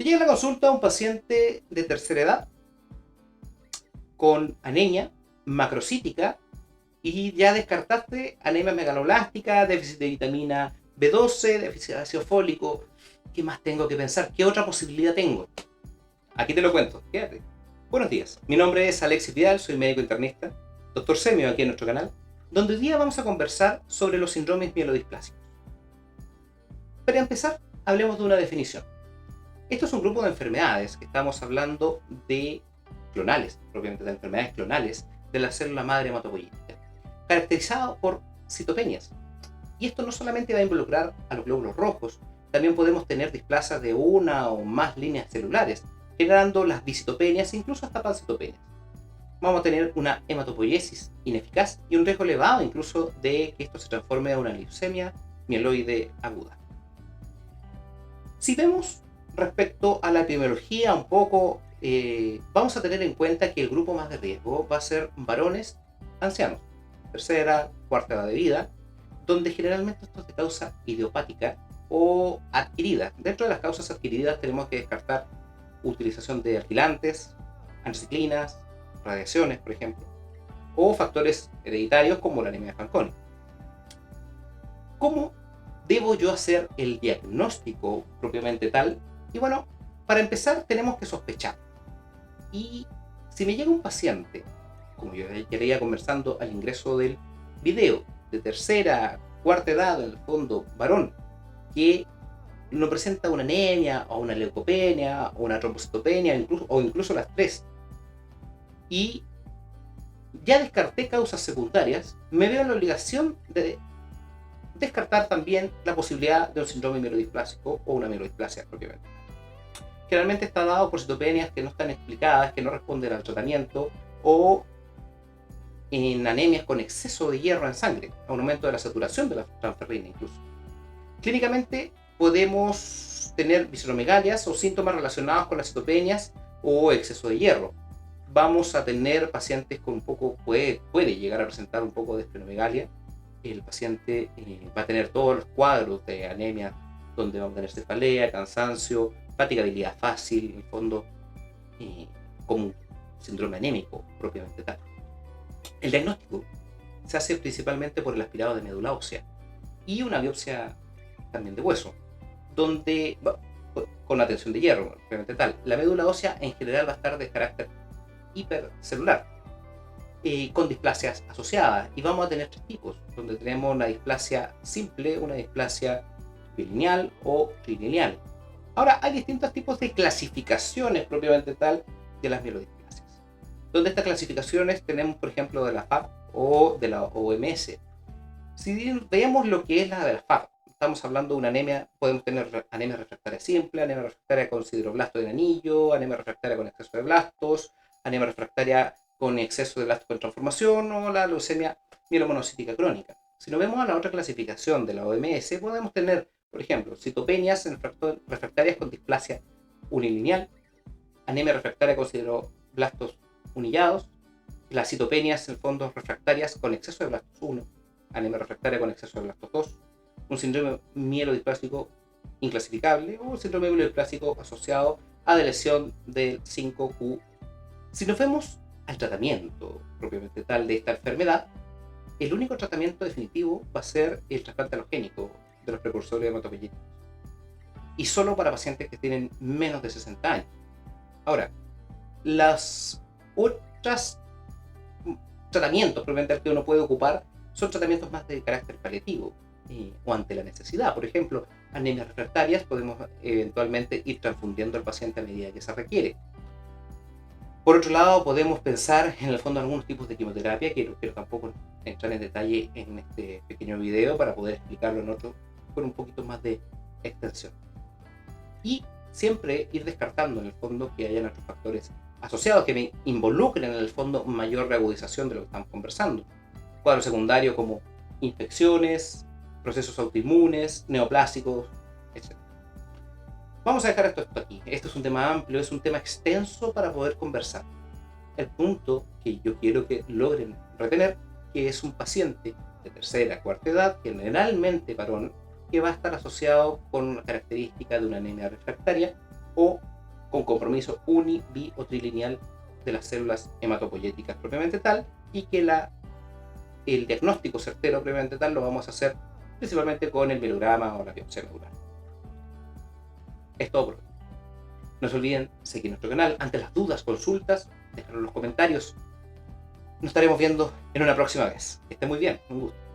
llega a la consulta un paciente de tercera edad con anemia macrocítica y ya descartaste anemia megaloblástica, déficit de vitamina B12, déficit de ácido fólico. ¿Qué más tengo que pensar? ¿Qué otra posibilidad tengo? Aquí te lo cuento, quédate. Buenos días, mi nombre es Alexis Vidal, soy médico internista, doctor Semio aquí en nuestro canal, donde hoy día vamos a conversar sobre los síndromes mielodisplásicos. Para empezar, hablemos de una definición. Esto es un grupo de enfermedades que estamos hablando de clonales, propiamente de enfermedades clonales de la célula madre hematopoyética, caracterizado por citopenias. Y esto no solamente va a involucrar a los glóbulos rojos, también podemos tener displasias de una o más líneas celulares, generando las bicitopenias e incluso hasta pancitopenias. Vamos a tener una hematopoiesis ineficaz y un riesgo elevado incluso de que esto se transforme en una leucemia mieloide aguda. Si vemos respecto a la epidemiología un poco, vamos a tener en cuenta que el grupo más de riesgo va a ser varones ancianos, tercera, cuarta edad de vida, donde generalmente esto es de causa idiopática o adquirida. Dentro de las causas adquiridas tenemos que descartar utilización de alquilantes, anticiclinas, radiaciones, por ejemplo, o factores hereditarios como la anemia de Fanconi. ¿Cómo debo yo hacer el diagnóstico propiamente tal? Y bueno, para empezar tenemos que sospechar. Y si me llega un paciente, como yo ya leía conversando al ingreso del video, de tercera, cuarta edad, en el fondo varón, que no presenta una anemia, o una leucopenia, o una trombocitopenia, o incluso las tres, y ya descarté causas secundarias, me veo en la obligación de descartar también la posibilidad de un síndrome mielodisplásico o una mielodisplasia propiamente. Generalmente está dado por citopenias que no están explicadas, que no responden al tratamiento, o en anemias con exceso de hierro en sangre, un aumento de la saturación de la transferrina incluso. Clínicamente podemos tener visceromegalias o síntomas relacionados con las citopenias o exceso de hierro. Vamos a tener pacientes con un poco, puede llegar a presentar un poco de esplenomegalia. El paciente va a tener todos los cuadros de anemia, donde va a tener cefalea, cansancio, fatigabilidad fácil, en el fondo, como un síndrome anémico propiamente tal. El diagnóstico se hace principalmente por el aspirado de médula ósea y una biopsia también de hueso, donde con atención de hierro, propiamente tal. La médula ósea en general va a estar de carácter hipercelular, con displasias asociadas, y vamos a tener tres tipos, donde tenemos una displasia simple, una displasia bilineal o trilineal. Ahora, hay distintos tipos de clasificaciones propiamente tal de las mielodisplasias, donde estas clasificaciones tenemos, por ejemplo, de la FAB o de la OMS. Si veamos lo que es la de la FAB, estamos hablando de una anemia, podemos tener anemia refractaria simple, anemia refractaria con sideroblasto de anillo, anemia refractaria con exceso de blastos, anemia refractaria con exceso de blastos con transformación, o la leucemia mielomonocítica crónica. Si nos vemos a la otra clasificación de la OMS, podemos tener, por ejemplo, citopenias refractarias con displasia unilineal, anemia refractaria con sideroblastos unillados, las citopenias en fondo refractarias con exceso de blastos 1, anemia refractaria con exceso de blastos 2, un síndrome mielodisplásico inclasificable o un síndrome mielodisplásico asociado a la lesión del 5Q. Si nos vemos al tratamiento propiamente tal de esta enfermedad, el único tratamiento definitivo va a ser el trasplante alogénico de los precursores hematopoyéticos, y solo para pacientes que tienen menos de 60 años. Ahora, las otras tratamientos propiamente tal que uno puede ocupar son tratamientos más de carácter paliativo, o ante la necesidad. Por ejemplo, anemias refractarias podemos eventualmente ir transfundiendo al paciente a medida que se requiere. Por otro lado, podemos pensar en el fondo algunos tipos de quimioterapia, que no quiero tampoco entrar en detalle en este pequeño video para poder explicarlo en otro con un poquito más de extensión. Y siempre ir descartando en el fondo que hayan otros factores asociados que me involucren en el fondo mayor reagudización de lo que estamos conversando. Cuadros secundarios como infecciones, procesos autoinmunes, neoplásicos, etc. Vamos a dejar esto aquí. Esto es un tema amplio, es un tema extenso para poder conversar. El punto que yo quiero que logren retener, que es un paciente de tercera, cuarta edad, generalmente varón, que va a estar asociado con una característica de una anemia refractaria o con compromiso uni, bi o trilineal de las células hematopoyéticas propiamente tal, y que el diagnóstico certero propiamente tal lo vamos a hacer principalmente con el mielograma o la biopsia medular. Es todo por hoy. No se olviden seguir nuestro canal. Ante las dudas, consultas, déjanos en los comentarios. Nos estaremos viendo en una próxima vez. Que esté muy bien, un gusto.